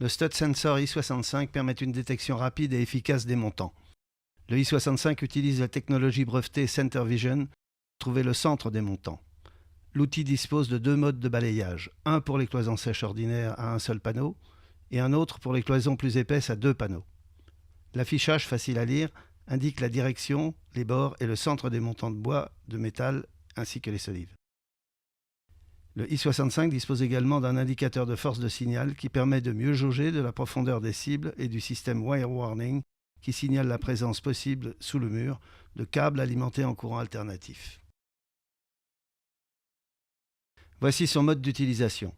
Le Stud Sensor i65 permet une détection rapide et efficace des montants. Le i65 utilise la technologie brevetée Center Vision pour trouver le centre des montants. L'outil dispose de deux modes de balayage, un pour les cloisons sèches ordinaires à un seul panneau et un autre pour les cloisons plus épaisses à deux panneaux. L'affichage facile à lire indique la direction, les bords et le centre des montants de bois, de métal ainsi que les solives. Le i65 dispose également d'un indicateur de force de signal qui permet de mieux jauger de la profondeur des cibles et du système Wire Warning qui signale la présence possible sous le mur de câbles alimentés en courant alternatif. Voici son mode d'utilisation.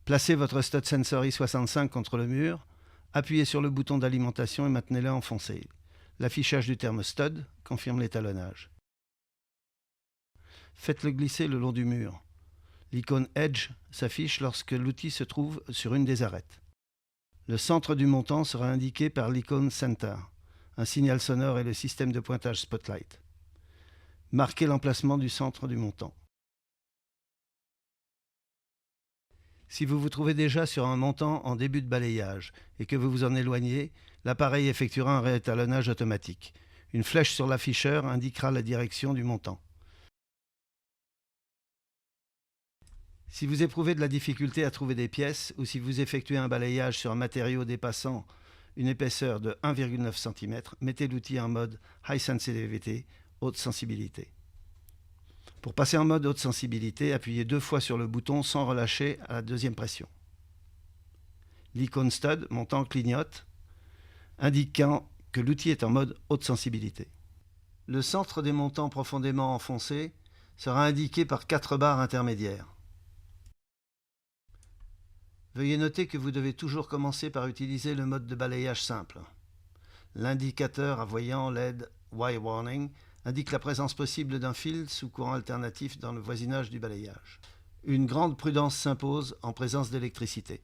Placez votre Stud Sensor i65 contre le mur, appuyez sur le bouton d'alimentation et maintenez-le enfoncé. L'affichage du terme Stud confirme l'étalonnage. Faites-le glisser le long du mur. L'icône Edge s'affiche lorsque l'outil se trouve sur une des arêtes. Le centre du montant sera indiqué par l'icône Center, un signal sonore et le système de pointage Spotlight. Marquez l'emplacement du centre du montant. Si vous vous trouvez déjà sur un montant en début de balayage et que vous vous en éloignez, l'appareil effectuera un réétalonnage automatique. Une flèche sur l'afficheur indiquera la direction du montant. Si vous éprouvez de la difficulté à trouver des pièces ou si vous effectuez un balayage sur un matériau dépassant une épaisseur de 1,9 cm, mettez l'outil en mode High Sensitivity, haute sensibilité. Pour passer en mode haute sensibilité, appuyez deux fois sur le bouton sans relâcher à la deuxième pression. L'icône Stud montant clignote, indiquant que l'outil est en mode haute sensibilité. Le centre des montants profondément enfoncés sera indiqué par 4 barres intermédiaires. Veuillez noter que vous devez toujours commencer par utiliser le mode de balayage simple. L'indicateur à voyant LED Wire Warning indique la présence possible d'un fil sous courant alternatif dans le voisinage du balayage. Une grande prudence s'impose en présence d'électricité.